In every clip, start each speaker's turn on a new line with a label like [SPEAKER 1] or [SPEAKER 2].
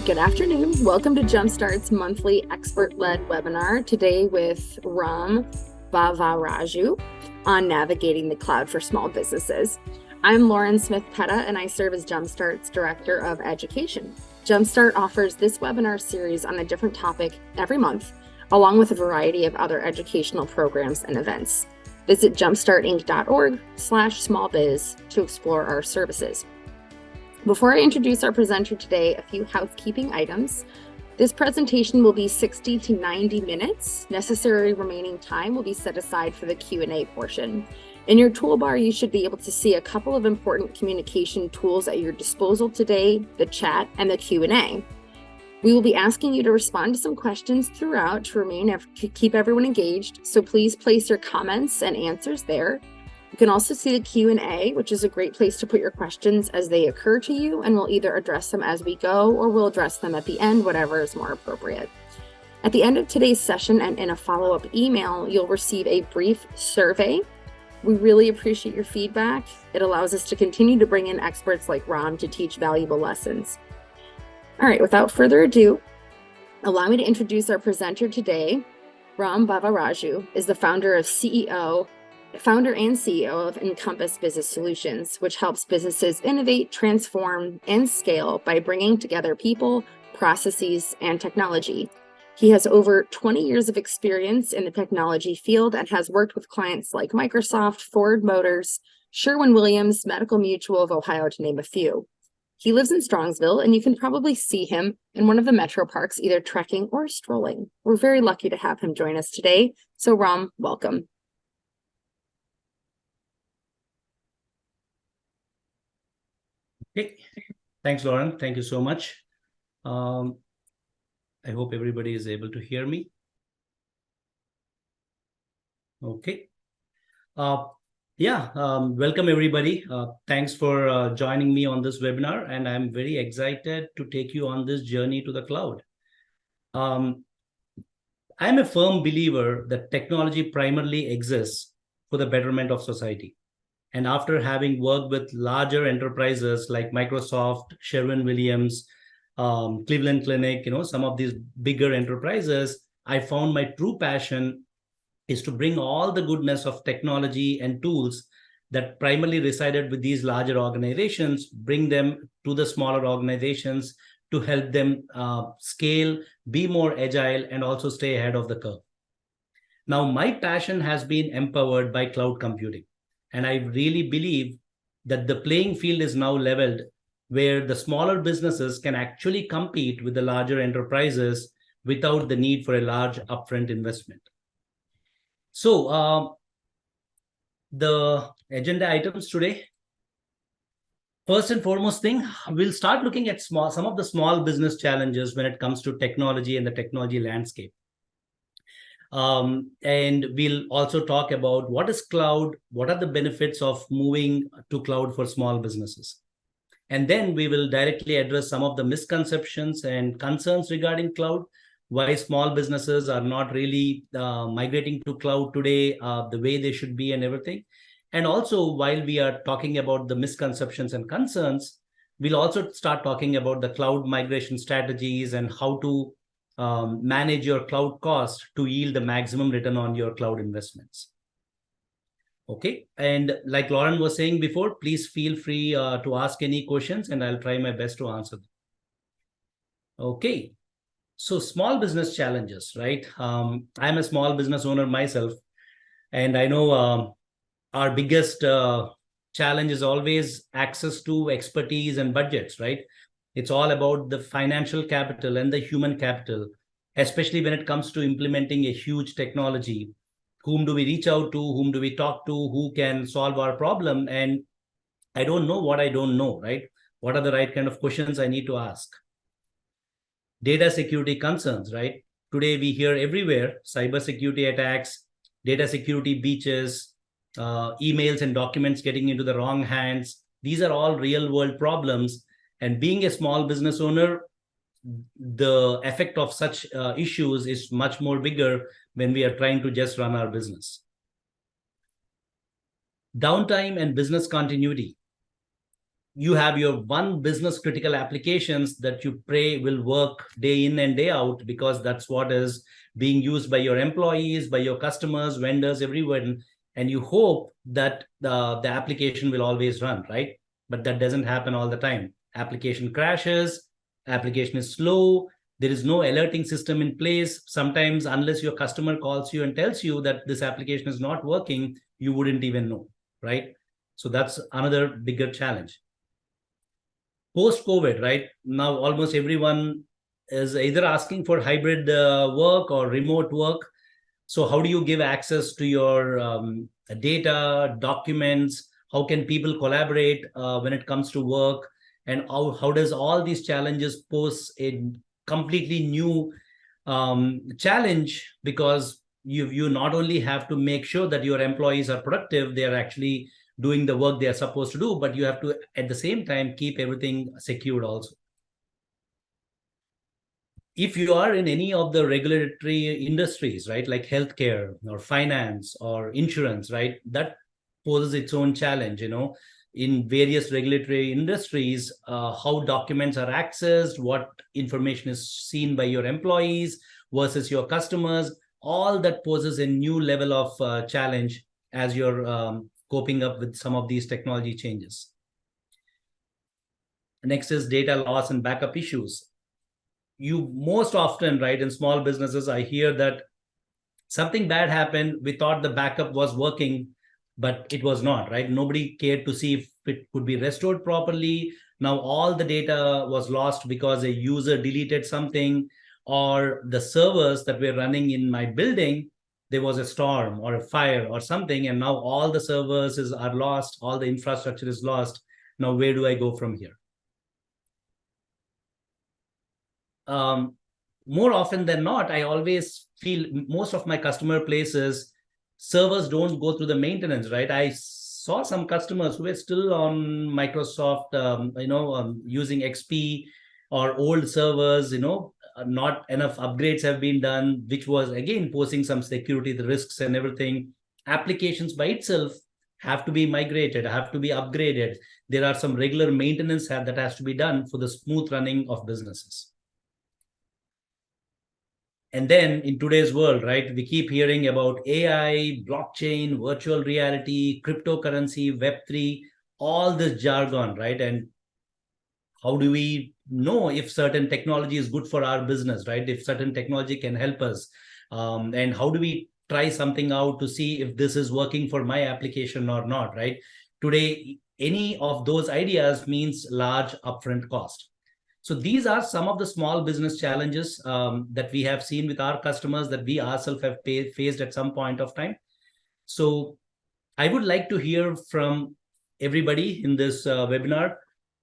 [SPEAKER 1] Good afternoon. Welcome to Jumpstart's monthly expert-led webinar, today with Ramana Bhavaraju on navigating the cloud for small businesses. I'm Lauren Smith-Petta, and I serve as Jumpstart's Director of Education. Jumpstart offers this webinar series on a different topic every month, along with a variety of other educational programs and events. Visit jumpstartinc.org/smallbiz to explore our services. Before I introduce our presenter today, a few housekeeping items. This presentation will be 60 to 90 minutes. Necessary remaining time will be set aside for the Q&A portion. In your toolbar, you should be able to see a couple of important communication tools at your disposal today, the chat and the Q&A. We will be asking you to respond to some questions throughout to keep everyone engaged, so please place your comments and answers there. You can also see the Q&A, which is a great place to put your questions as they occur to you, and we'll either address them as we go or we'll address them at the end, whatever is more appropriate. At the end of today's session and in a follow-up email, you'll receive a brief survey. We really appreciate your feedback. It allows us to continue to bring in experts like Ram to teach valuable lessons. All right, without further ado, allow me to introduce our presenter today. Ramana Bhavaraju is the founder and CEO of NCompas Business Solutions, which helps businesses innovate, transform, and scale by bringing together people, processes, and technology. He has over 20 years of experience in the technology field and has worked with clients like Microsoft, Ford Motors, Sherwin-Williams, Medical Mutual of Ohio, to name a few. He lives in Strongsville, and you can probably see him in one of the metro parks, either trekking or strolling. We're very lucky to have him join us today. So Ram, welcome.
[SPEAKER 2] Okay, thanks, Lauren. Thank you so much. I hope everybody is able to hear me. Okay. Welcome everybody. Thanks for joining me on this webinar, and I'm very excited to take you on this journey to the cloud. I'm a firm believer that technology primarily exists for the betterment of society. And after having worked with larger enterprises like Microsoft, Sherwin-Williams, Cleveland Clinic, some of these bigger enterprises, I found my true passion is to bring all the goodness of technology and tools that primarily resided with these larger organizations, bring them to the smaller organizations to help them scale, be more agile, and also stay ahead of the curve. Now, my passion has been empowered by cloud computing. And I really believe that the playing field is now leveled where the smaller businesses can actually compete with the larger enterprises without the need for a large upfront investment. So the agenda items today. First and foremost thing, we'll start looking at some of the small business challenges when it comes to technology and the technology landscape. And we'll also talk about what is cloud, what are the benefits of moving to cloud for small businesses. And then we will directly address some of the misconceptions and concerns regarding cloud, why small businesses are not really migrating to cloud today the way they should be and everything. And also, while we are talking about the misconceptions and concerns, we'll also start talking about the cloud migration strategies and how to manage your cloud cost to yield the maximum return on your cloud investments. Okay, and like Lauren was saying before, please feel free to ask any questions and I'll try my best to answer them. Okay, so small business challenges, right? I'm a small business owner myself, and I know our biggest challenge is always access to expertise and budgets, right? It's all about the financial capital and the human capital, especially when it comes to implementing a huge technology. Whom do we reach out to? Whom do we talk to? Who can solve our problem? And I don't know what I don't know, right? What are the right kind of questions I need to ask? Data security concerns, right? Today we hear everywhere cybersecurity attacks, data security breaches, emails and documents getting into the wrong hands. These are all real world problems. And being a small business owner, the effect of such issues is much more bigger when we are trying to just run our business. Downtime and business continuity. you have your one business critical applications that you pray will work day in and day out, because that's what is being used by your employees, by your customers, vendors, everyone. And you hope that the application will always run, right? But that doesn't happen all the time. Application crashes, application is slow, there is no alerting system in place. Sometimes, unless your customer calls you and tells you that this application is not working, you wouldn't even know, right? So that's another bigger challenge. Post-COVID, right? Now almost everyone is either asking for hybrid work or remote work. So how do you give access to your data, documents? How can people collaborate when it comes to work? And how does all these challenges pose a completely new challenge? Because you not only have to make sure that your employees are productive, they are actually doing the work they are supposed to do, but you have to, at the same time, keep everything secured also. If you are in any of the regulatory industries, right, like healthcare or finance or insurance, right, that poses its own challenge, in various regulatory industries, how documents are accessed, what information is seen by your employees versus your customers, all that poses a new level of challenge as you're coping up with some of these technology changes. Next is data loss and backup issues. You most often, right, in small businesses, I hear that something bad happened. We thought the backup was working, but it was not, right? Nobody cared to see if it could be restored properly. Now all the data was lost because a user deleted something, or the servers that were running in my building, there was a storm or a fire or something, and now all the servers are lost, all the infrastructure is lost. Now where do I go from here? More often than not, I always feel most of my customer places, servers don't go through the maintenance, right? I saw some customers who were still on Microsoft, using XP or old servers, not enough upgrades have been done, which was again posing some security, the risks and everything. Applications by itself have to be migrated, have to be upgraded. There are some regular maintenance that has to be done for the smooth running of businesses. And then in today's world, right, we keep hearing about AI, blockchain, virtual reality, cryptocurrency, Web3, all this jargon, right? And how do we know if certain technology is good for our business, right? If certain technology can help us. And how do we try something out to see if this is working for my application or not, right? Today, any of those ideas means large upfront cost. So these are some of the small business challenges that we have seen with our customers, that we ourselves have faced at some point of time. So I would like to hear from everybody in this webinar.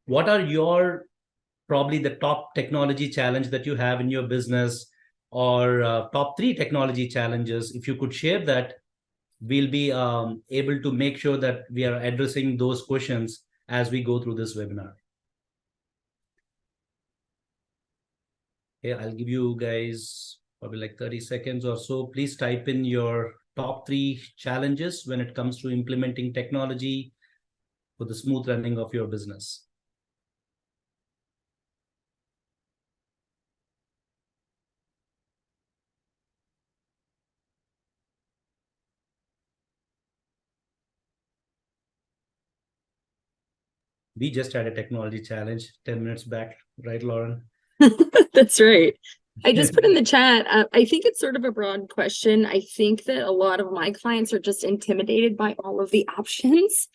[SPEAKER 2] What are your probably the top technology challenge that you have in your business, or top 3 technology challenges? If you could share that, we'll be able to make sure that we are addressing those questions as we go through this webinar. Okay, I'll give you guys probably like 30 seconds or so. Please type in your top 3 challenges when it comes to implementing technology for the smooth running of your business. We just had a technology challenge 10 minutes back, right, Lauren?
[SPEAKER 1] That's right. I just put in the chat. I think it's sort of a broad question. I think that a lot of my clients are just intimidated by all of the options.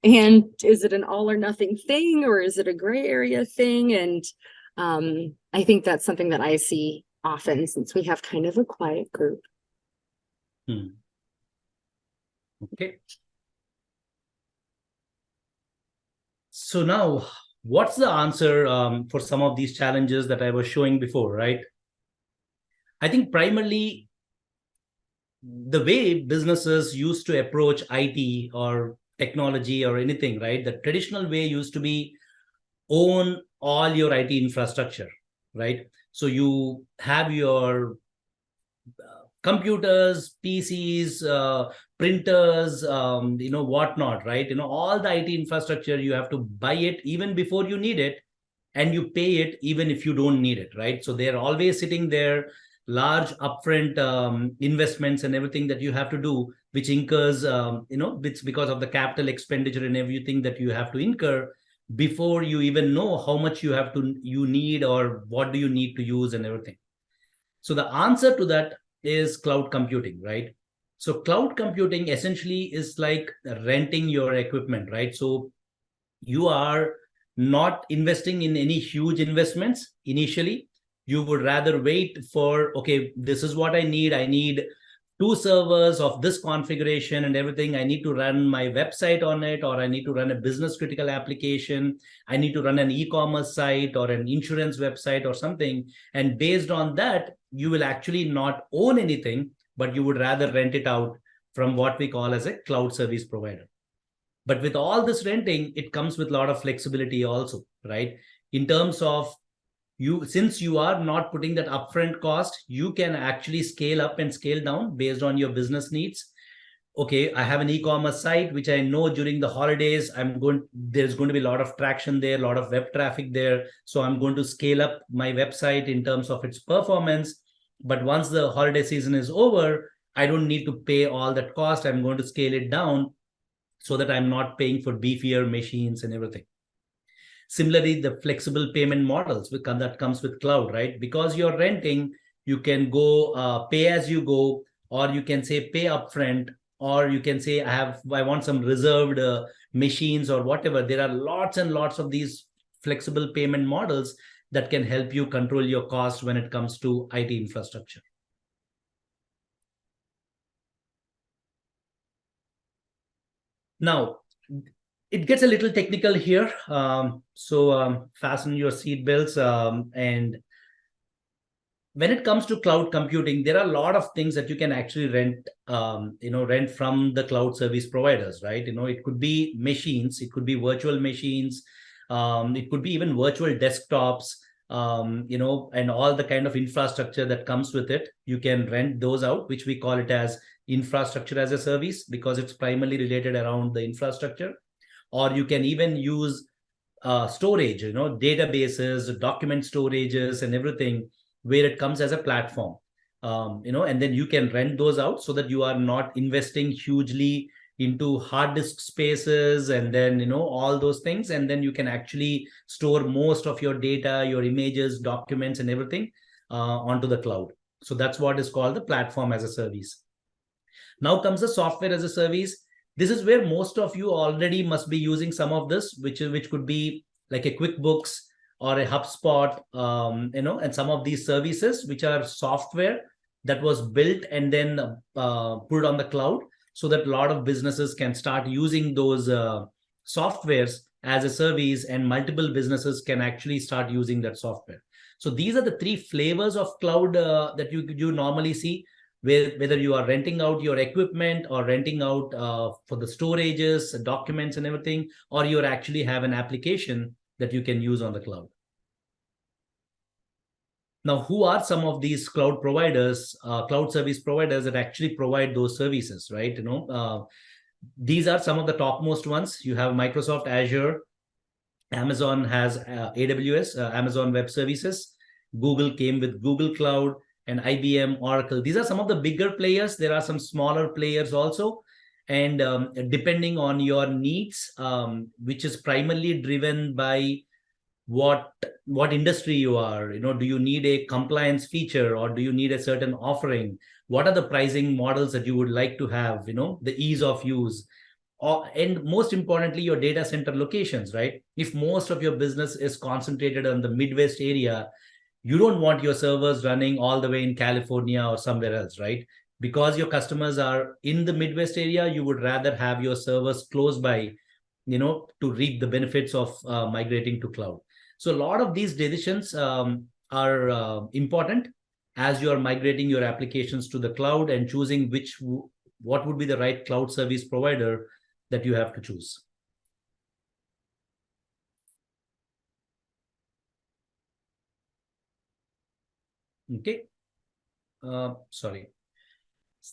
[SPEAKER 1] And is it an all or nothing thing, or is it a gray area thing? And I think that's something that I see often, since we have kind of a quiet group.
[SPEAKER 2] Okay. So now, what's the answer for some of these challenges that I was showing before, right? I think primarily the way businesses used to approach IT or technology or anything, right? The traditional way used to be own all your IT infrastructure, right? So you have your computers, PCs, printers, whatnot, right? All the IT infrastructure, you have to buy it even before you need it, and you pay it even if you don't need it, right? So they're always sitting there, large upfront investments and everything that you have to do, which incurs, it's because of the capital expenditure and everything that you have to incur before you even know how much you need, or what do you need to use and everything. So the answer to that is cloud computing, right? So cloud computing essentially is like renting your equipment, right? So you are not investing in any huge investments initially. You would rather wait for, okay, this is what I need. I need 2 servers of this configuration and everything. I need to run my website on it, or I need to run a business critical application. I need to run an e-commerce site or an insurance website or something. And based on that, you will actually not own anything, but you would rather rent it out from what we call as a cloud service provider. But with all this renting, it comes with a lot of flexibility also, right? In terms of, since you are not putting that upfront cost, you can actually scale up and scale down based on your business needs. Okay, I have an e-commerce site which I know during the holidays there's going to be a lot of traction there, a lot of web traffic there, so I'm going to scale up my website in terms of its performance. But once the holiday season is over, I don't need to pay all that cost. I'm going to scale it down so that I'm not paying for beefier machines and everything. Similarly, the flexible payment models that comes with cloud, right? Because you're renting, you can go pay as you go, or you can say pay upfront, or you can say I want some reserved machines or whatever. There are lots and lots of these flexible payment models that can help you control your cost when it comes to IT infrastructure. Now, it gets a little technical here. So fasten your seatbelts. And when it comes to cloud computing, there are a lot of things that you can actually rent from the cloud service providers, right? It could be machines, it could be virtual machines, it could be even virtual desktops, and all the kind of infrastructure that comes with it. You can rent those out, which we call it as infrastructure as a service, because it's primarily related around the infrastructure. Or you can even use storage, databases, document storages, and everything, where it comes as a platform. And then you can rent those out so that you are not investing hugely into hard disk spaces and then all those things, and then you can actually store most of your data, your images, documents, and everything onto the cloud. So that's what is called the platform as a service. Now comes the software as a service. This is where most of you already must be using some of this, which could be like a QuickBooks or a HubSpot, and some of these services, which are software that was built and then put on the cloud, so that a lot of businesses can start using those softwares as a service, and multiple businesses can actually start using that software. So these are the 3 flavors of cloud that you normally see, whether you are renting out your equipment or renting out for the storages, documents, and everything, or you actually have an application that you can use on the cloud. Now, who are some of these cloud providers, cloud service providers that actually provide those services, right? These are some of the topmost ones. You have Microsoft Azure, Amazon has AWS, Amazon Web Services. Google came with Google Cloud, and IBM, Oracle. These are some of the bigger players. There are some smaller players also. And depending on your needs, which is primarily driven by what industry you are, do you need a compliance feature, or do you need a certain offering? What are the pricing models that you would like to have, the ease of use? And most importantly, your data center locations, right? If most of your business is concentrated on the Midwest area, you don't want your servers running all the way in California or somewhere else, right? Because your customers are in the Midwest area, you would rather have your servers close by, to reap the benefits of migrating to cloud. So a lot of these decisions are important as you are migrating your applications to the cloud and choosing what would be the right cloud service provider that you have to choose. Okay. Sorry.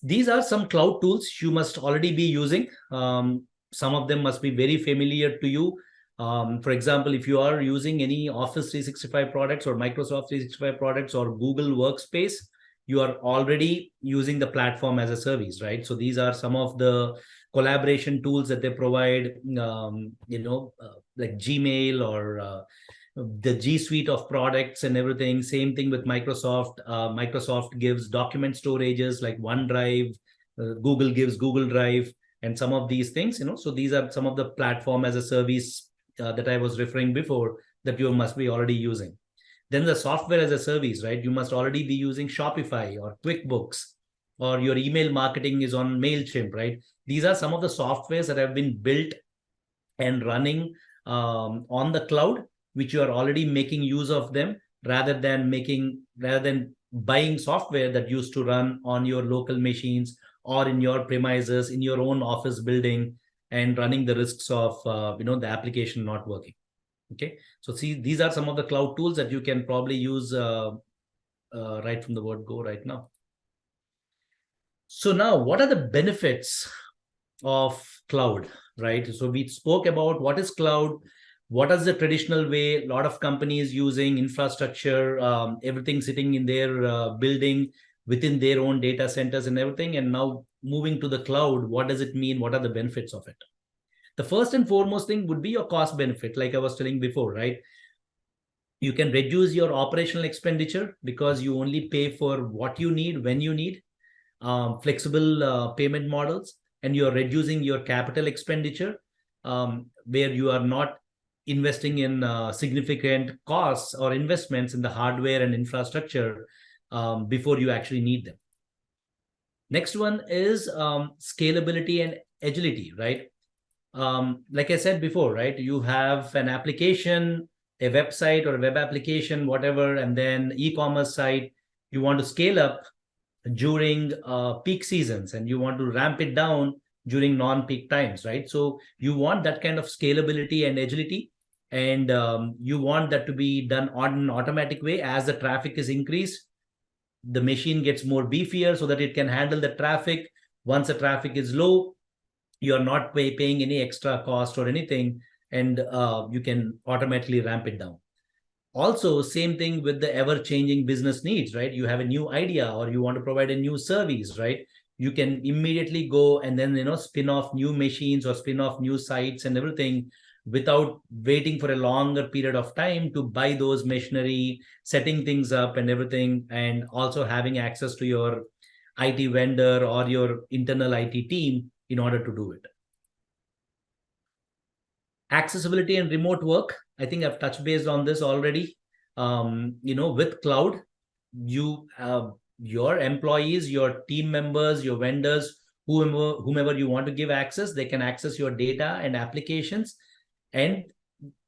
[SPEAKER 2] These are some cloud tools you must already be using. Some of them must be very familiar to you. For example, if you are using any Office 365 products or Microsoft 365 products or Google Workspace, you are already using the platform as a service, right? So these are some of the collaboration tools that they provide, like Gmail or the G Suite of products and everything. Same thing with Microsoft. Microsoft gives document storages like OneDrive. Google gives Google Drive, and some of these things. So these are some of the platform as a service that I was referring before that you must be already using. Then the software as a service, right? You must already be using Shopify or QuickBooks, or your email marketing is on MailChimp, right? These are some of the softwares that have been built and running on the cloud, which you are already making use of them, rather than buying software that used to run on your local machines or in your premises, in your own office building, and running the risks of the application not working. Okay, so see, these are some of the cloud tools that you can probably use right from the word go right now. So now, what are the benefits of cloud, right? So we spoke about what is cloud, what is the traditional way. A lot of companies using infrastructure, everything sitting in their building within their own data centers and everything. And now moving to the cloud, what does it mean? What are the benefits of it? The first and foremost thing would be your cost benefit, like I was telling before, right? You can reduce your operational expenditure because you only pay for what you need when you need. Flexible payment models, and you're reducing your capital expenditure, where you are not investing in significant costs or investments in the hardware and infrastructure before you actually need them. Next one is scalability and agility, right? Like I said before, right? You have an application, a website or a web application, whatever, and then e-commerce site. You want to scale up during peak seasons, and you want to ramp it down during non-peak times, right? So you want that kind of scalability and agility, and you want that to be done on an automatic way. As the traffic is increased, the machine gets more beefier so that it can handle the traffic. Once the traffic is low, you're not paying any extra cost or anything, and you can automatically ramp it down. Also, same thing with the ever-changing business needs, right? You have a new idea or you want to provide a new service, right? You can immediately go and then spin off new machines or spin off new sites and everything without waiting for a longer period of time to buy those machinery, setting things up and everything, and also having access to your IT vendor or your internal IT team in order to do it. Accessibility and remote work. I think I've touched base on this already. With cloud, your employees, your team members, your vendors, whomever you want to give access, they can access your data and applications, and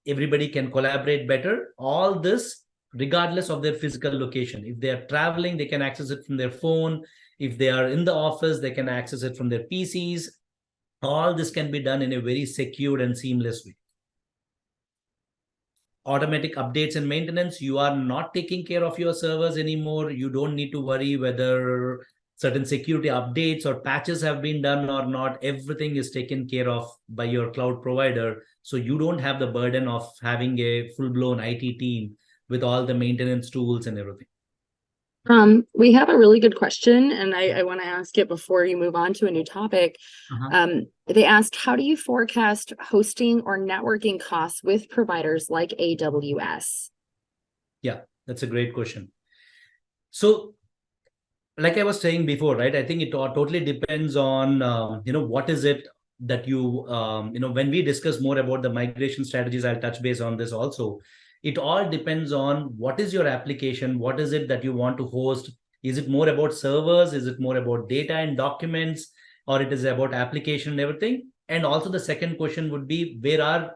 [SPEAKER 2] everybody can collaborate better. All this regardless of their physical location. If they are traveling, they can access it from their phone. If they are in the office, they can access it from their PCs. All this can be done in a very secure and seamless way. Automatic updates and maintenance. You are not taking care of your servers anymore. You don't need to worry whether certain security updates or patches have been done or not. Everything is taken care of by your cloud provider. So you don't have the burden of having a full-blown IT team with all the maintenance tools and everything.
[SPEAKER 1] We have a really good question, and I want to ask it before you move on to a new topic. They asked, how do you forecast hosting or networking costs with providers like AWS?
[SPEAKER 2] Yeah, that's a great question. So, like I was saying before, right? I think it totally depends on, what is it that you, when we discuss more about the migration strategies, I'll touch base on this also. It all depends on what is your application, what is it that you want to host. Is it more about servers? Is it more about data and documents? Or it is about application and everything? And also the second question would be, where are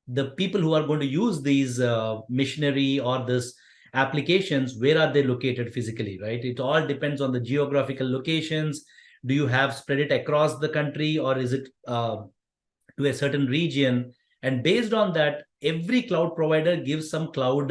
[SPEAKER 2] the people who are going to use these machinery or this applications, where are they located physically, right? It all depends on the geographical locations. Do you have spread it across the country, or is it to a certain region? And based on that, every cloud provider gives some cloud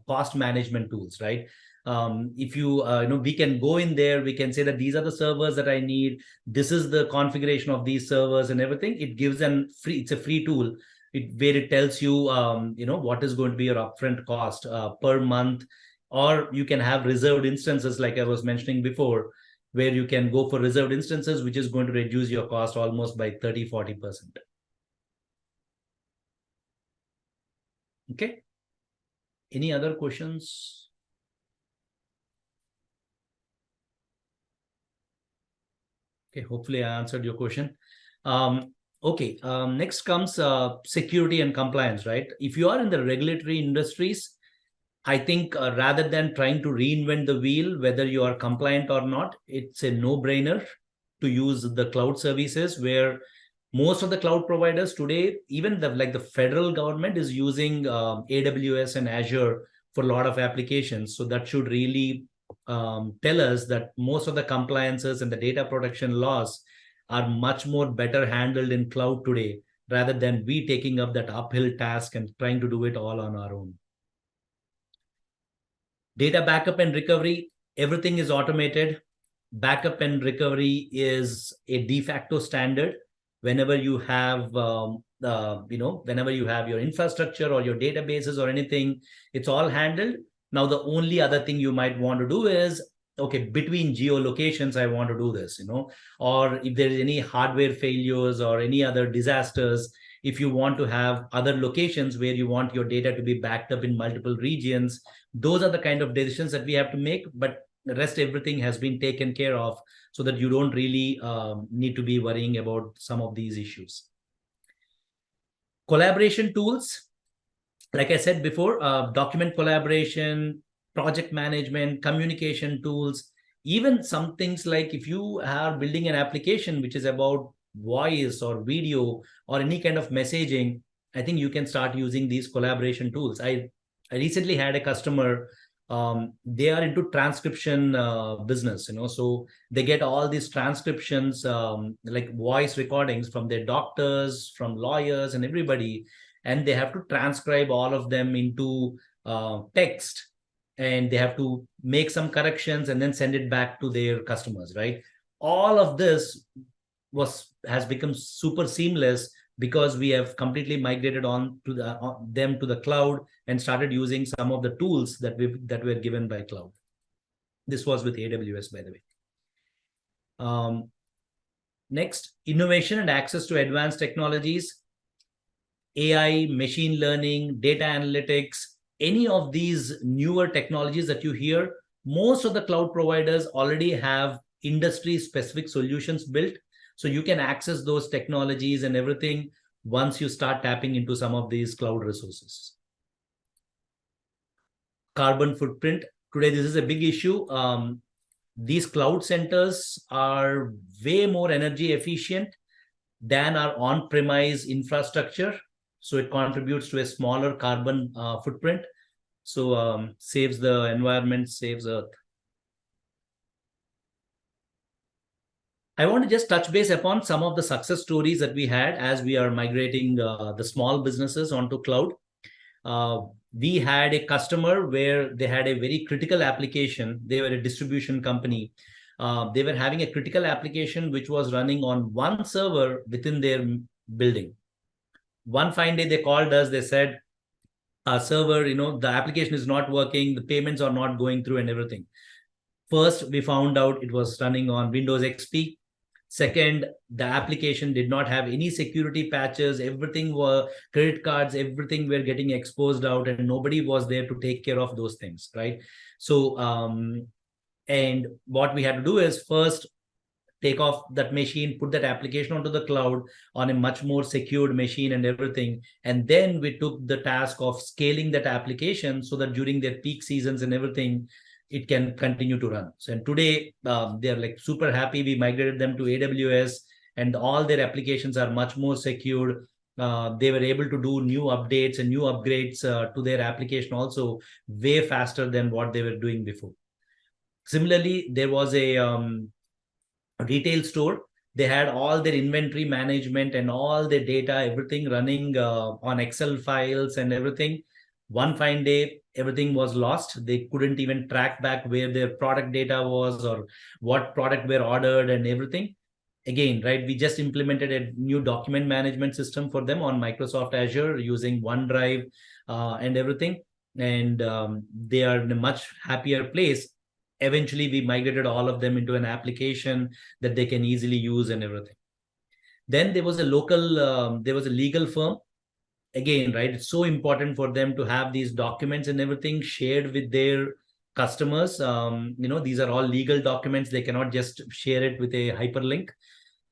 [SPEAKER 2] cost management tools, right? If you, we can go in there, we can say that these are the servers that I need. This is the configuration of these servers and everything. It gives it's a free tool where it tells you, what is going to be your upfront cost per month, or you can have reserved instances like I was mentioning before, where you can go for reserved instances, which is going to reduce your cost almost by 30-40%. Okay. Any other questions? Okay, hopefully I answered your question. Okay, next comes security and compliance, right? If you are in the regulatory industries, I think rather than trying to reinvent the wheel, whether you are compliant or not, it's a no-brainer to use the cloud services, where most of the cloud providers today, even the federal government, is using AWS and Azure for a lot of applications. So that should really tell us that most of the compliances and the data protection laws are much more better handled in cloud today, rather than we taking up that uphill task and trying to do it all on our own. Data backup and recovery, everything is automated. Backup and recovery is a de facto standard. Whenever you have, whenever you have your infrastructure or your databases or anything, it's all handled. Now, the only other thing you might want to do is, okay, between geolocations, I want to do this, or if there is any hardware failures or any other disasters, if you want to have other locations where you want your data to be backed up in multiple regions, those are the kind of decisions that we have to make. But the rest, everything has been taken care of, so that you don't really need to be worrying about some of these issues. Collaboration tools, like I said before, document collaboration, project management, communication tools, even some things like if you are building an application which is about voice or video or any kind of messaging, I think you can start using these collaboration tools. I recently had a customer, they are into transcription business, so they get all these transcriptions, like voice recordings from their doctors, from lawyers and everybody, and they have to transcribe all of them into text, and they have to make some corrections and then send it back to their customers, right? All of this has become super seamless because we have completely migrated on to them to the cloud and started using some of the tools that were given by cloud. This was with AWS, by the way. Next, innovation and access to advanced technologies, AI, machine learning, data analytics, any of these newer technologies that you hear, most of the cloud providers already have industry-specific solutions built. So you can access those technologies and everything once you start tapping into some of these cloud resources. Carbon footprint. Today, this is a big issue. These cloud centers are way more energy efficient than our on-premise infrastructure. So it contributes to a smaller carbon footprint. So saves the environment, saves Earth. I want to just touch base upon some of the success stories that we had as we are migrating the small businesses onto cloud. We had a customer where they had a very critical application. They were a distribution company. They were having a critical application which was running on one server within their building. One fine day, they called us. They said, our server, the application is not working. The payments are not going through and everything. First, we found out it was running on Windows XP. Second, the application did not have any security patches. Everything were credit cards, everything were getting exposed out, and nobody was there to take care of those things, right? So, and what we had to do is first take off that machine, put that application onto the cloud on a much more secured machine and everything. And then we took the task of scaling that application so that during their peak seasons and everything, it can continue to run. So, and today they're like super happy. We migrated them to AWS and all their applications are much more secured. They were able to do new updates and new upgrades to their application also way faster than what they were doing before. Similarly, there was a retail store. They had all their inventory management and all their data, everything running on Excel files and everything. One fine day, everything was lost. They couldn't even track back where their product data was or what product were ordered and everything. Again, right, we just implemented a new document management system for them on Microsoft Azure using OneDrive and everything. And they are in a much happier place. Eventually, we migrated all of them into an application that they can easily use and everything. Then there was a legal firm. Again, right, it's so important for them to have these documents and everything shared with their customers. These are all legal documents. They cannot just share it with a hyperlink.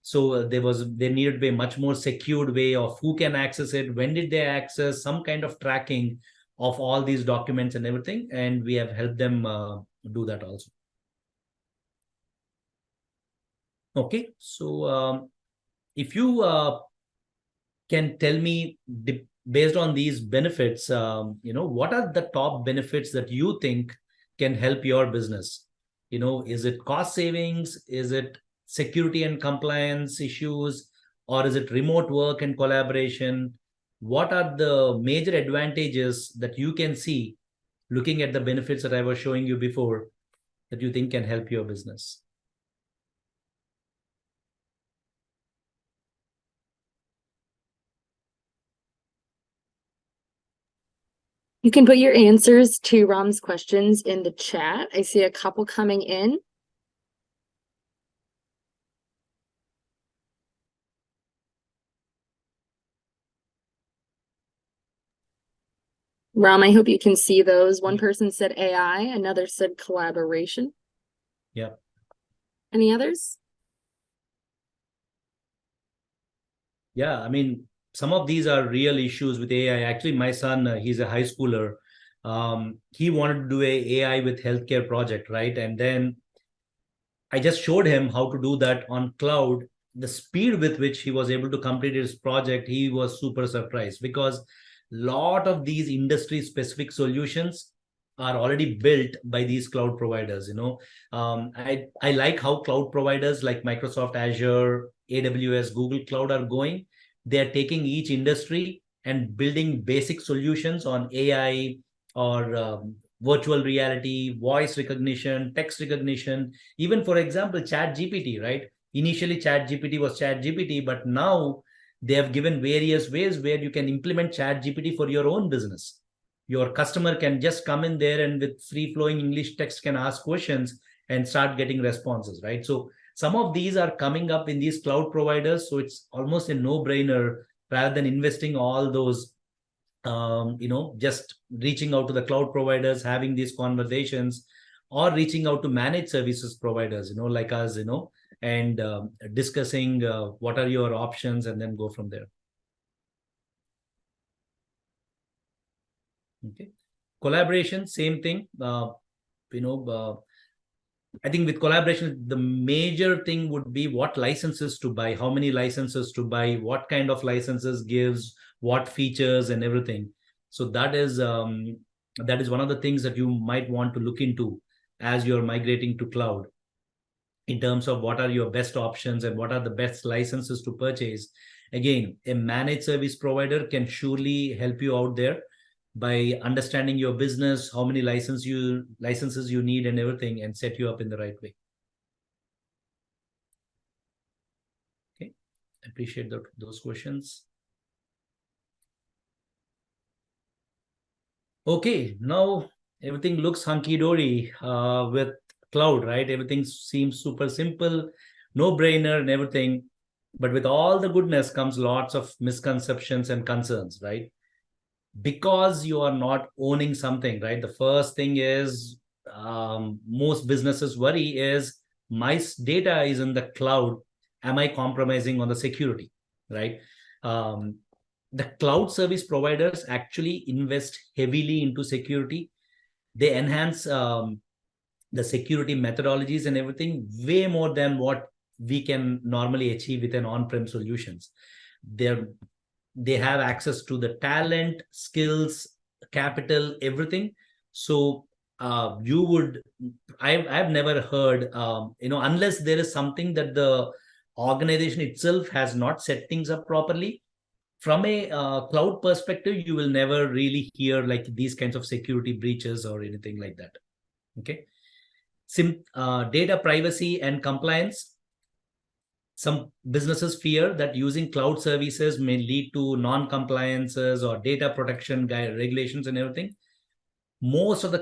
[SPEAKER 2] So there needed to be a much more secured way of who can access it, when did they access, some kind of tracking of all these documents and everything. And we have helped them do that also. Okay, so if you can tell me, based on these benefits, what are the top benefits that you think can help your business? Is it cost savings? Is it security and compliance issues? Or is it remote work and collaboration? What are the major advantages that you can see looking at the benefits that I was showing you before that you think can help your business?
[SPEAKER 1] You can put your answers to Ram's questions in the chat. I see a couple coming in. Ram, I hope you can see those. One person said AI, another said collaboration.
[SPEAKER 2] Yeah.
[SPEAKER 1] Any others?
[SPEAKER 2] Yeah, I mean, some of these are real issues with AI. Actually, my son, he's a high schooler. He wanted to do a AI with healthcare project, right? And then I just showed him how to do that on cloud. The speed with which he was able to complete his project, he was super surprised, because a lot of these industry specific solutions are already built by these cloud providers. I like how cloud providers like Microsoft Azure, AWS, Google Cloud are going. They're taking each industry and building basic solutions on AI or virtual reality, voice recognition, text recognition. Even, for example, Chat GPT, right? Initially, Chat GPT was Chat GPT, but now they have given various ways where you can implement Chat GPT for your own business. Your customer can just come in there and with free flowing English text can ask questions and start getting responses, right? So some of these are coming up in these cloud providers. So it's almost a no-brainer, rather than investing all those just reaching out to the cloud providers, having these conversations, or reaching out to managed services providers, like us, and discussing what are your options, and then go from there. Okay. Collaboration, same thing. I think with collaboration, the major thing would be what licenses to buy, how many licenses to buy, what kind of licenses gives what features and everything. So that is one of the things that you might want to look into as you're migrating to cloud, in terms of what are your best options and what are the best licenses to purchase. Again, a managed service provider can surely help you out there by understanding your business, how many licenses you need and everything, and set you up in the right way. Okay, appreciate those questions. Okay, now everything looks hunky-dory with cloud, right? Everything seems super simple, no-brainer and everything. But with all the goodness comes lots of misconceptions and concerns, right? Because you are not owning something, right? The first thing is most businesses worry is, my data is in the cloud. Am I compromising on the security, right? The cloud service providers actually invest heavily into security. They enhance the security methodologies and everything way more than what we can normally achieve with an on-prem solutions. They have access to the talent, skills, capital, everything. So I've never heard, unless there is something that the organization itself has not set things up properly, from a cloud perspective, you will never really hear like these kinds of security breaches or anything like that. Okay. Data privacy and compliance. Some businesses fear that using cloud services may lead to non-compliances or data protection regulations and everything. Most of the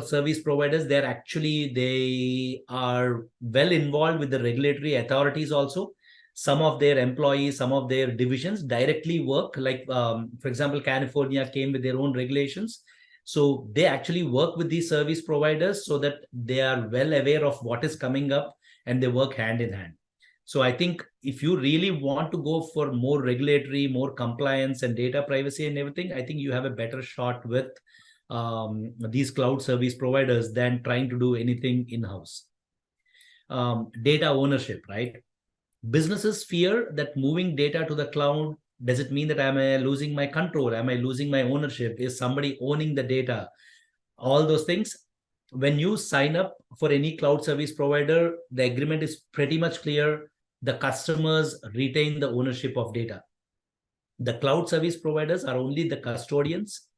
[SPEAKER 2] service providers, they are well involved with the regulatory authorities also. Some of their employees, some of their divisions directly work, like for example, California came with their own regulations. So they actually work with these service providers so that they are well aware of what is coming up and they work hand in hand. So I think if you really want to go for more regulatory, more compliance and data privacy and everything, I think you have a better shot with these cloud service providers than trying to do anything in-house. Data ownership, right? Businesses fear that moving data to the cloud, does it mean that am I losing my control? Am I losing my ownership? Is somebody owning the data? All those things. When you sign up for any cloud service provider, the agreement is pretty much clear. The customers retain the ownership of data. The cloud service providers are only the custodians.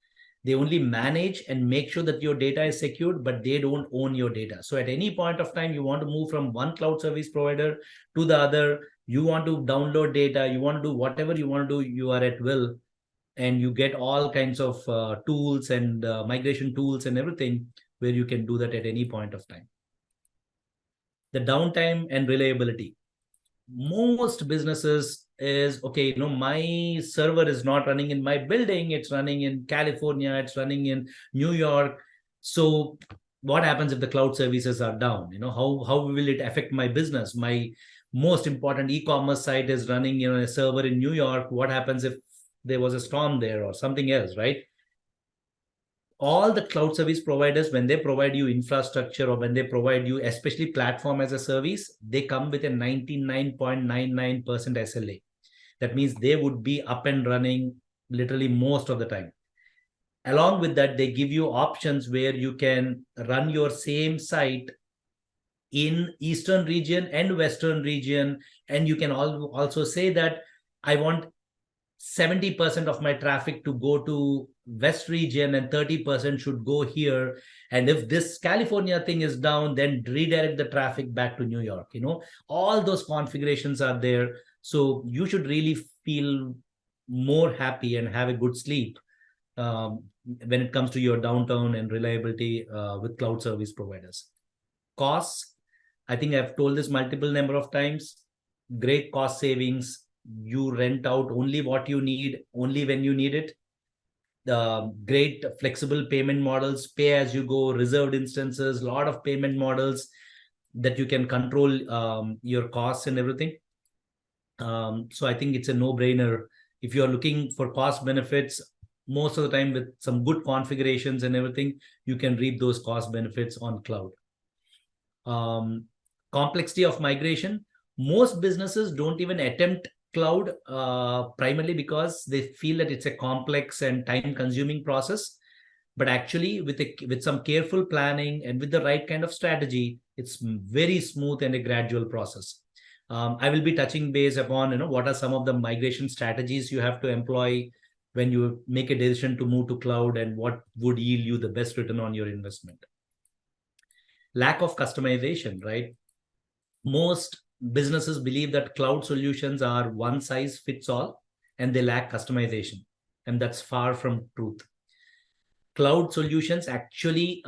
[SPEAKER 2] They only manage and make sure that your data is secured, but they don't own your data. So at any point of time, you want to move from one cloud service provider to the other, you want to download data, you want to do whatever you want to do, you are at will. And you get all kinds of tools and migration tools and everything where you can do that at any point of time. The downtime and reliability. Most businesses is, okay, my server is not running in my building, it's running in California, it's running in New York. So what happens if the cloud services are down? How will it affect my business? My most important e-commerce site is running a server in New York. What happens if there was a storm there or something else, right? All the cloud service providers, when they provide you infrastructure or when they provide you, especially platform as a service, they come with a 99.99% SLA. That means they would be up and running literally most of the time. Along with that, they give you options where you can run your same site in Eastern region and Western region. And you can also say that I want 70% of my traffic to go to West region and 30% should go here. And if this California thing is down, then redirect the traffic back to New York. All those configurations are there. So you should really feel more happy and have a good sleep when it comes to your downtime and reliability with cloud service providers. Costs, I think I've told this multiple number of times, great cost savings. You rent out only what you need, only when you need it. Great flexible payment models, pay as you go, reserved instances, a lot of payment models that you can control your costs and everything. So I think it's a no-brainer. If you're looking for cost benefits, most of the time with some good configurations and everything, you can reap those cost benefits on cloud. Complexity of migration. Most businesses don't even attempt cloud primarily because they feel that it's a complex and time-consuming process. But actually, with some careful planning and with the right kind of strategy, it's very smooth and a gradual process. I will be touching base upon what are some of the migration strategies you have to employ when you make a decision to move to cloud and what would yield you the best return on your investment. Lack of customization, right? Most businesses believe that cloud solutions are one size fits all and they lack customization. And that's far from truth. Cloud solutions actually,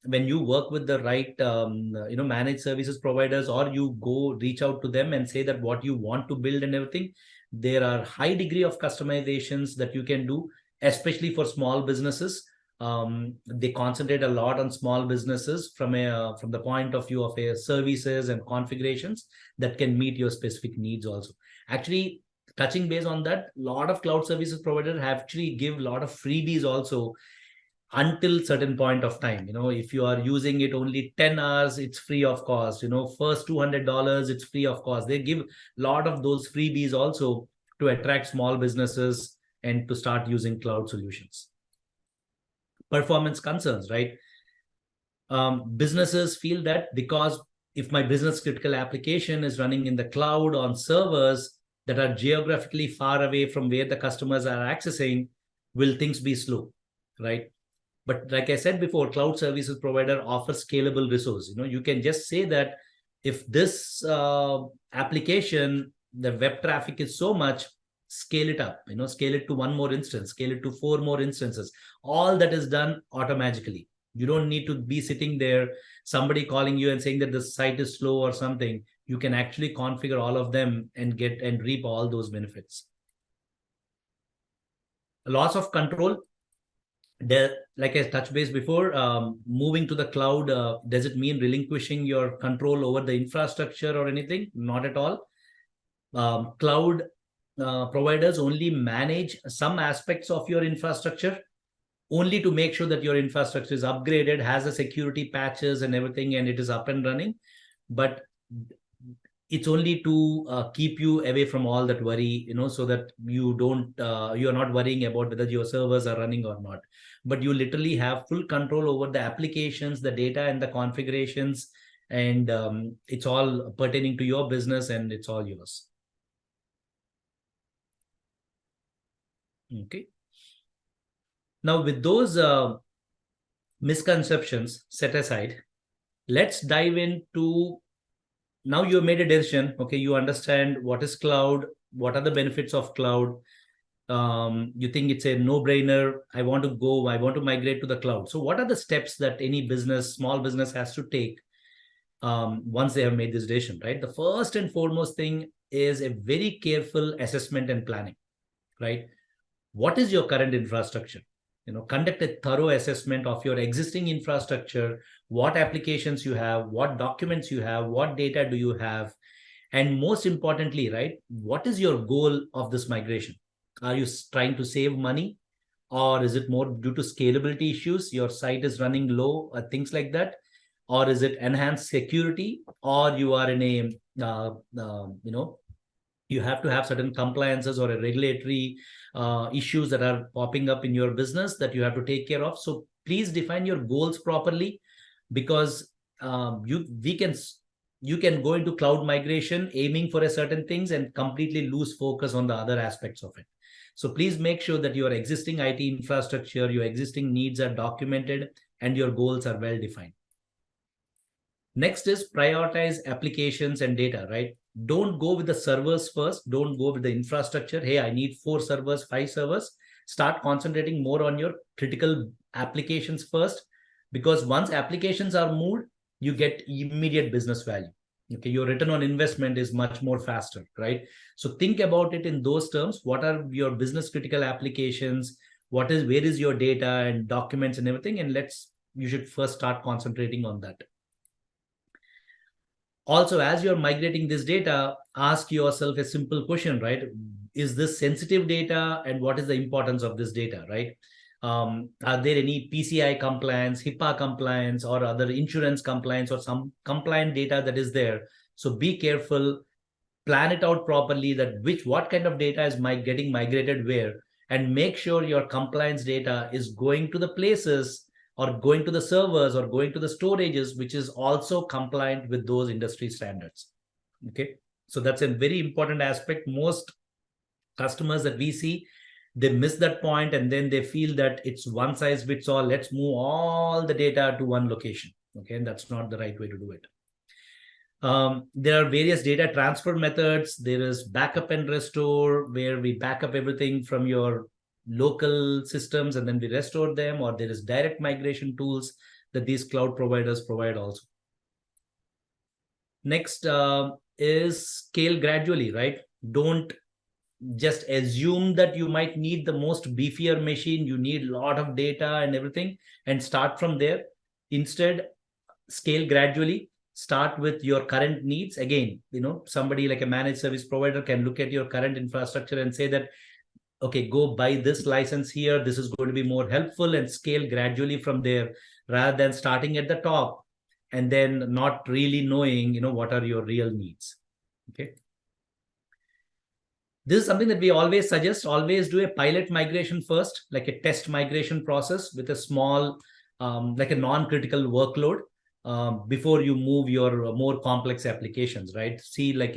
[SPEAKER 2] when you work with the right, managed services providers, or you go reach out to them and say that what you want to build and everything, there are high degree of customizations that you can do, especially for small businesses. They concentrate a lot on small businesses from the point of view of services and configurations that can meet your specific needs also. Actually, touching base on that, a lot of cloud services providers actually give a lot of freebies also until certain point of time. If you are using it only 10 hours, it's free of cost. First $200, it's free of cost. They give a lot of those freebies also to attract small businesses and to start using cloud solutions. Performance concerns, right? Businesses feel that because if my business critical application is running in the cloud on servers, that are geographically far away from where the customers are accessing, will things be slow, right? But like I said before, cloud services provider offers scalable resource. You can just say that if this application, the web traffic is so much, scale it up, scale it to one more instance, scale it to 4 more instances. All that is done automatically. You don't need to be sitting there, somebody calling you and saying that the site is slow or something. You can actually configure all of them and get and reap all those benefits. Loss of control. Like I touched base before, moving to the cloud, does it mean relinquishing your control over the infrastructure or anything? Not at all. Cloud providers only manage some aspects of your infrastructure, only to make sure that your infrastructure is upgraded, has the security patches and everything, and it is up and running. But it's only to keep you away from all that worry, so that you are not worrying about whether your servers are running or not. But you literally have full control over the applications, the data, and the configurations, and it's all pertaining to your business, and it's all yours. Okay. Now, with those misconceptions set aside, let's dive into. Now you have made a decision. Okay, you understand what is cloud, what are the benefits of cloud. You think it's a no-brainer. I want to migrate to the cloud. So what are the steps that any business, small business, has to take once they have made this decision, right? The first and foremost thing is a very careful assessment and planning, right? What is your current infrastructure? Conduct a thorough assessment of your existing infrastructure, what applications you have, what documents you have, what data do you have, and most importantly, right, what is your goal of this migration? Are you trying to save money, or is it more due to scalability issues? Your site is running low, things like that, or is it enhanced security, or you are in a you have to have certain compliances or a regulatory issues that are popping up in your business that you have to take care of. So please define your goals properly, because you can go into cloud migration aiming for a certain things and completely lose focus on the other aspects of it. So please make sure that your existing IT infrastructure, your existing needs are documented and your goals are well defined. Next is prioritize applications and data, right? Don't go with the servers first. Don't go with the infrastructure. Hey, I need 4 servers, 5 servers. Start concentrating more on your critical applications first, because once applications are moved, you get immediate business value. Okay, your return on investment is much more faster, right? So think about it in those terms. What are your business critical applications? Where is your data and documents and everything? And you should first start concentrating on that. Also, as you're migrating this data, ask yourself a simple question, right? Is this sensitive data, and what is the importance of this data, right? Are there any PCI compliance, HIPAA compliance, or other insurance compliance, or some compliant data that is there? So be careful, plan it out properly, that what kind of data is getting migrated where, and make sure your compliance data is going to the places, or going to the servers, or going to the storages, which is also compliant with those industry standards. Okay, so that's a very important aspect. Most customers that we see, they miss that point, and then they feel that it's one size fits all. Let's move all the data to one location. Okay, and that's not the right way to do it. There are various data transfer methods. There is backup and restore, where we back up everything from your local systems and then we restore them, or there is direct migration tools that these cloud providers provide also. Next is scale gradually, right? Don't just assume that you might need the most beefier machine, you need a lot of data and everything, and start from there. Instead, scale gradually. Start with your current needs. Again, somebody like a managed service provider can look at your current infrastructure and say that, okay, go buy this license here. This is going to be more helpful, and scale gradually from there, rather than starting at the top and then not really knowing, what are your real needs. Okay. This is something that we always suggest. Always do a pilot migration first, like a test migration process with a small, like a non-critical workload before you move your more complex applications, right? See, like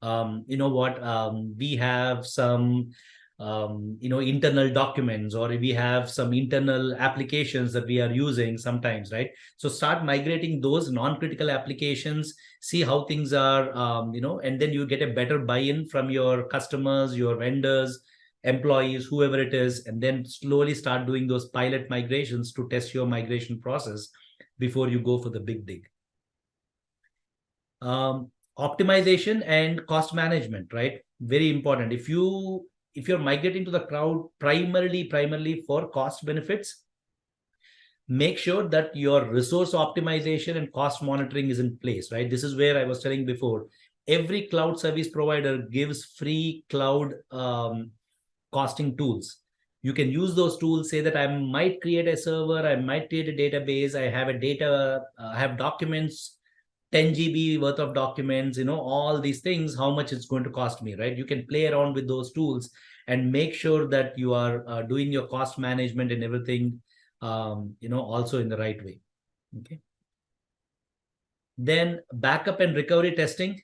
[SPEAKER 2] we have some internal documents, or we have some internal applications that we are using sometimes, right? So start migrating those non-critical applications, see how things are, and then you get a better buy-in from your customers, your vendors, employees, whoever it is, and then slowly start doing those pilot migrations to test your migration process before you go for the big dig. Optimization and cost management, right? Very important. If you're migrating to the cloud primarily for cost benefits, make sure that your resource optimization and cost monitoring is in place, right? This is where I was telling before, every cloud service provider gives free cloud costing tools. You can use those tools, say that I might create a server, I might create a database, I have documents, 10 GB worth of documents, all these things, how much it's going to cost me, right? You can play around with those tools and make sure that you are doing your cost management and everything, also in the right way. Okay. Then backup and recovery testing.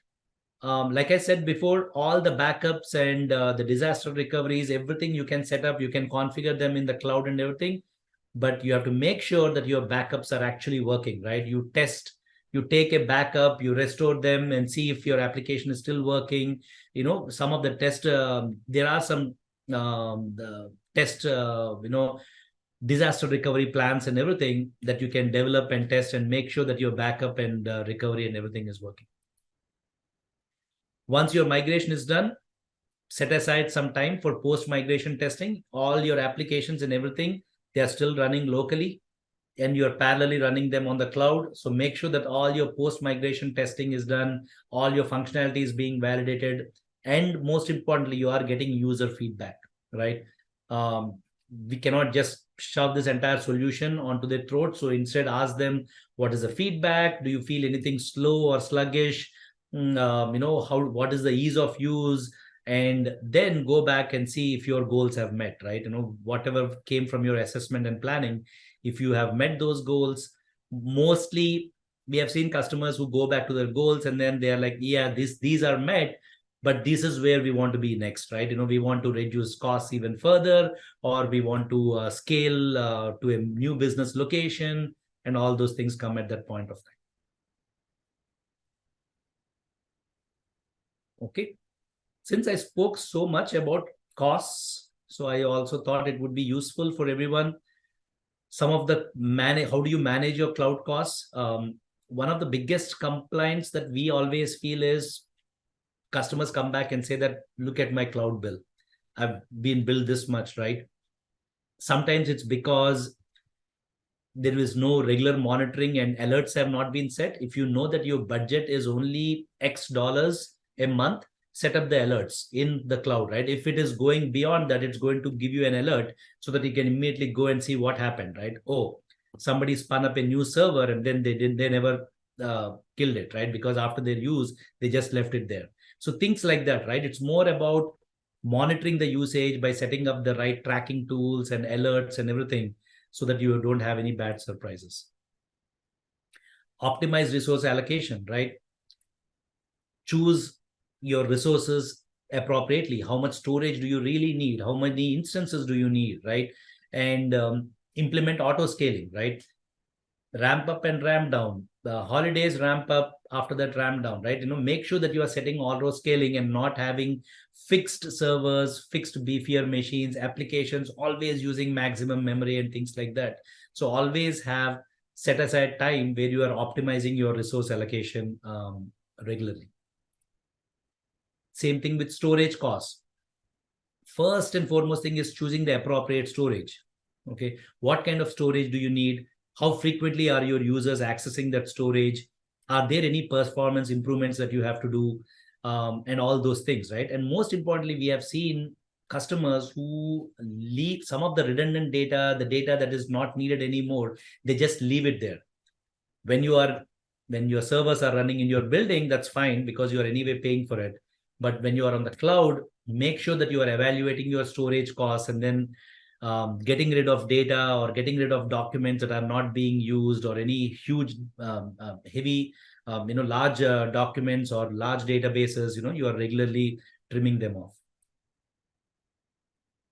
[SPEAKER 2] Like I said before, all the backups and the disaster recoveries, everything you can set up, you can configure them in the cloud and everything, but you have to make sure that your backups are actually working, right? You take a backup, you restore them and see if your application is still working. Some of the test, there are some the test, disaster recovery plans and everything that you can develop and test and make sure that your backup and recovery and everything is working. Once your migration is done, set aside some time for post-migration testing. All your applications and everything, they are still running locally, and you're parallelly running them on the cloud. So make sure that all your post-migration testing is done, all your functionality is being validated, and most importantly, you are getting user feedback, right? We cannot just shove this entire solution onto their throat. So instead, ask them, what is the feedback? Do you feel anything slow or sluggish? What is the ease of use? And then go back and see if your goals have met, right? Whatever came from your assessment and planning, if you have met those goals. Mostly we have seen customers who go back to their goals and then they are like, yeah, these are met, but this is where we want to be next, right? We want to reduce costs even further, or we want to scale to a new business location, and all those things come at that point of time. Okay. Since I spoke so much about costs, so I also thought it would be useful for everyone. Some of the how do you manage your cloud costs? One of the biggest complaints that we always feel is customers come back and say that, look at my cloud bill. I've been billed this much, right? Sometimes it's because there is no regular monitoring and alerts have not been set. If you know that your budget is only X dollars a month, set up the alerts in the cloud, right? If it is going beyond that, it's going to give you an alert so that you can immediately go and see what happened, right? Oh, somebody spun up a new server and then they never killed it, right? Because after their use, they just left it there. So things like that, right? It's more about monitoring the usage by setting up the right tracking tools and alerts and everything so that you don't have any bad surprises. Optimize resource allocation, right? Choose your resources appropriately. How much storage do you really need? How many instances do you need, right? And implement auto scaling, right? Ramp up and ramp down. The holidays ramp up, after that ramp down, right? Make sure that you are setting auto scaling and not having fixed servers, fixed beefier machines, applications, always using maximum memory and things like that. So always have set aside time where you are optimizing your resource allocation regularly. Same thing with storage costs. First and foremost thing is choosing the appropriate storage. Okay, what kind of storage do you need? How frequently are your users accessing that storage? Are there any performance improvements that you have to do? And all those things, right? And most importantly, we have seen customers who leave some of the redundant data, the data that is not needed anymore, they just leave it there. When your servers are running in your building, that's fine because you are anyway paying for it. But when you are on the cloud, make sure that you are evaluating your storage costs and then getting rid of data or getting rid of documents that are not being used, or any huge heavy large documents or large databases, you are regularly trimming them off.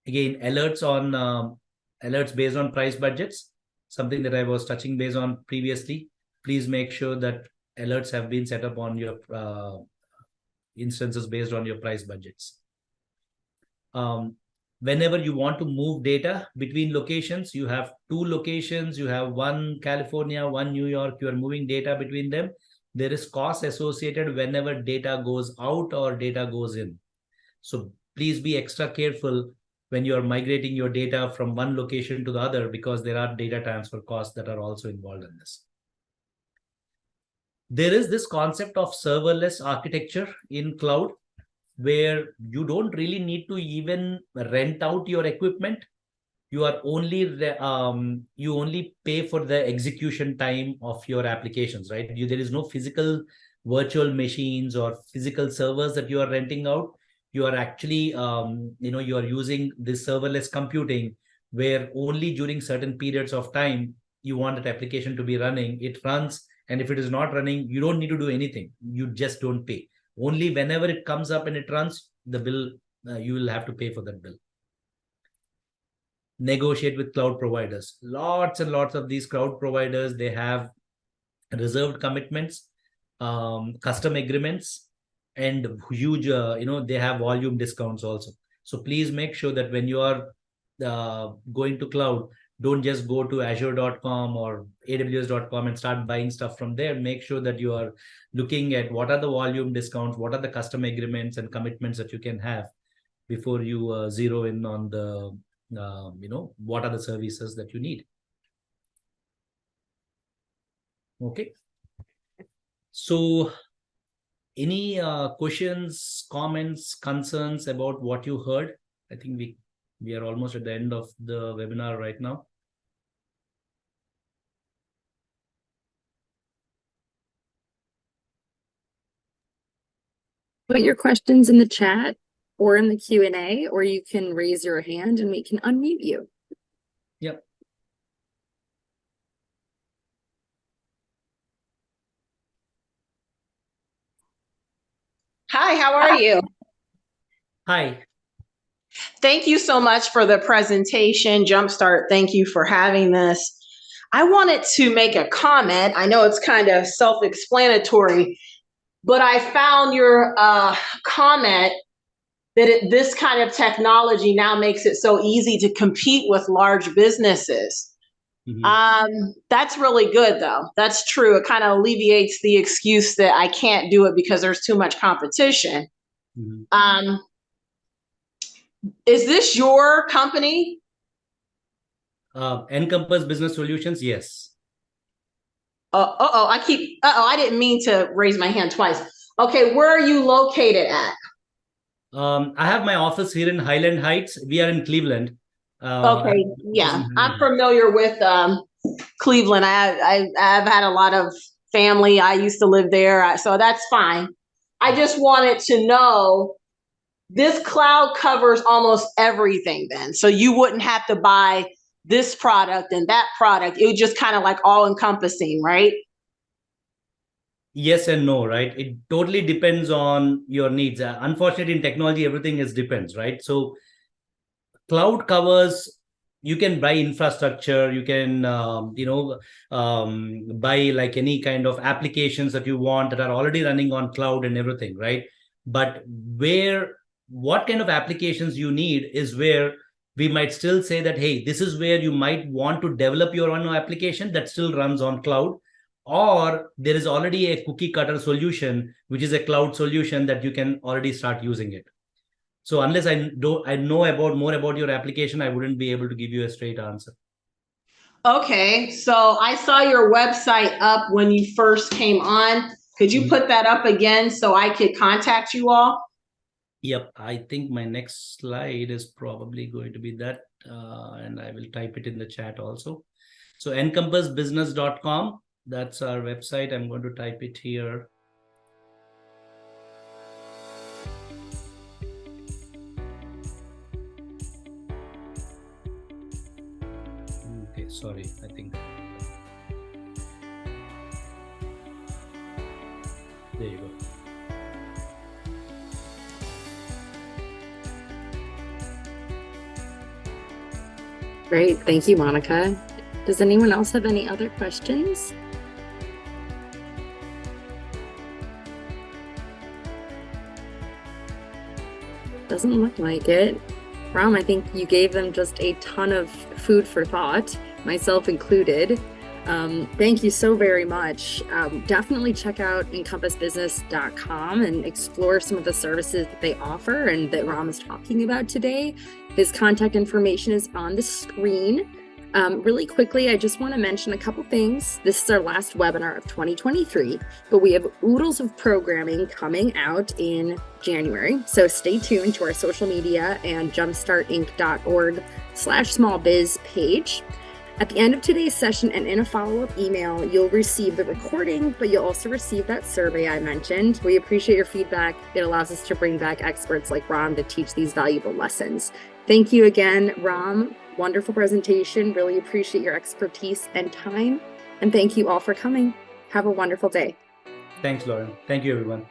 [SPEAKER 2] Again, alerts based on price budgets, something that I was touching base on previously. Please make sure that alerts have been set up on your instances based on your price budgets. Whenever you want to move data between locations, you have two locations, you have one California, one New York, you are moving data between them. There is cost associated whenever data goes out or data goes in. So please be extra careful when you are migrating your data from one location to the other, because there are data transfer costs that are also involved in this. There is this concept of serverless architecture in cloud, where you don't really need to even rent out your equipment. You are only you only pay for the execution time of your applications, right? There is no physical virtual machines or physical servers that you are renting out. You are actually you are using this serverless computing, where only during certain periods of time you want that application to be running, it runs. And if it is not running, you don't need to do anything. You just don't pay. Only whenever it comes up and it runs, the bill, you will have to pay for that bill. Negotiate with cloud providers. Lots and lots of these cloud providers, they have reserved commitments, custom agreements, and huge, they have volume discounts also. So please make sure that when you are going to cloud, don't just go to azure.com or aws.com and start buying stuff from there. Make sure that you are looking at what are the volume discounts, what are the custom agreements and commitments that you can have before you zero in on the, what are the services that you need. Okay. So any questions, comments, concerns about what you heard? I think we are almost at the end of the webinar right now.
[SPEAKER 1] Put your questions in the chat or in the Q&A, or you can raise your hand and we can unmute you.
[SPEAKER 2] Yep.
[SPEAKER 3] Hi, how are you?
[SPEAKER 2] Hi.
[SPEAKER 3] Thank you so much for the presentation, Jumpstart. Thank you for having this. I wanted to make a comment. I know it's kind of self-explanatory, but I found your comment that this kind of technology now makes it so easy to compete with large businesses. Mm-hmm. That's really good, though. That's true. It kind of alleviates the excuse that I can't do it because there's too much competition. Mm-hmm. Is this your company?
[SPEAKER 2] NCompas Business Solutions, yes.
[SPEAKER 3] I didn't mean to raise my hand twice. Okay, where are you located at?
[SPEAKER 2] I have my office here in Highland Heights. We are in Cleveland.
[SPEAKER 3] Okay, yeah, I'm familiar with Cleveland. I've had a lot of family. I used to live there, so that's fine. I just wanted to know, this cloud covers almost everything then. So you wouldn't have to buy this product and that product. It would just kind of like all encompassing, right?
[SPEAKER 2] Yes and no, right? It totally depends on your needs. Unfortunately, in technology, everything depends, right? So cloud covers, you can buy infrastructure, you can, buy like any kind of applications that you want that are already running on cloud and everything, right? But what kind of applications you need is where we might still say that, hey, this is where you might want to develop your own application that still runs on cloud, or there is already a cookie cutter solution, which is a cloud solution that you can already start using it. So unless I know more about your application, I wouldn't be able to give you a straight answer. Okay,
[SPEAKER 3] so I saw your website up when you first came on. Could you put that up again so I could contact you all?
[SPEAKER 2] Yep, I think my next slide is probably going to be that, and I will type it in the chat also. So encompassbusiness.com, that's our website. I'm going to type it here. Sorry, I think. There you go.
[SPEAKER 1] Great. Thank you, Monica. Does anyone else have any other questions? Doesn't look like it. Ram, I think you gave them just a ton of food for thought, myself included. Thank you so very much. Definitely check out encompassbusiness.com and explore some of the services that they offer and that Ram is talking about today. His contact information is on the screen. Really quickly, I just want to mention a couple things. This is our last webinar of 2023, but we have oodles of programming coming out in January. So stay tuned to our social media and jumpstartinc.org/smallbiz page. At the end of today's session and in a follow-up email, you'll receive the recording, but you'll also receive that survey I mentioned. We appreciate your feedback. It allows us to bring back experts like Ram to teach these valuable lessons. Thank you again, Ram. Wonderful presentation. Really appreciate your expertise and time. And thank you all for coming. Have a wonderful day.
[SPEAKER 2] Thanks, Lauren. Thank you, everyone.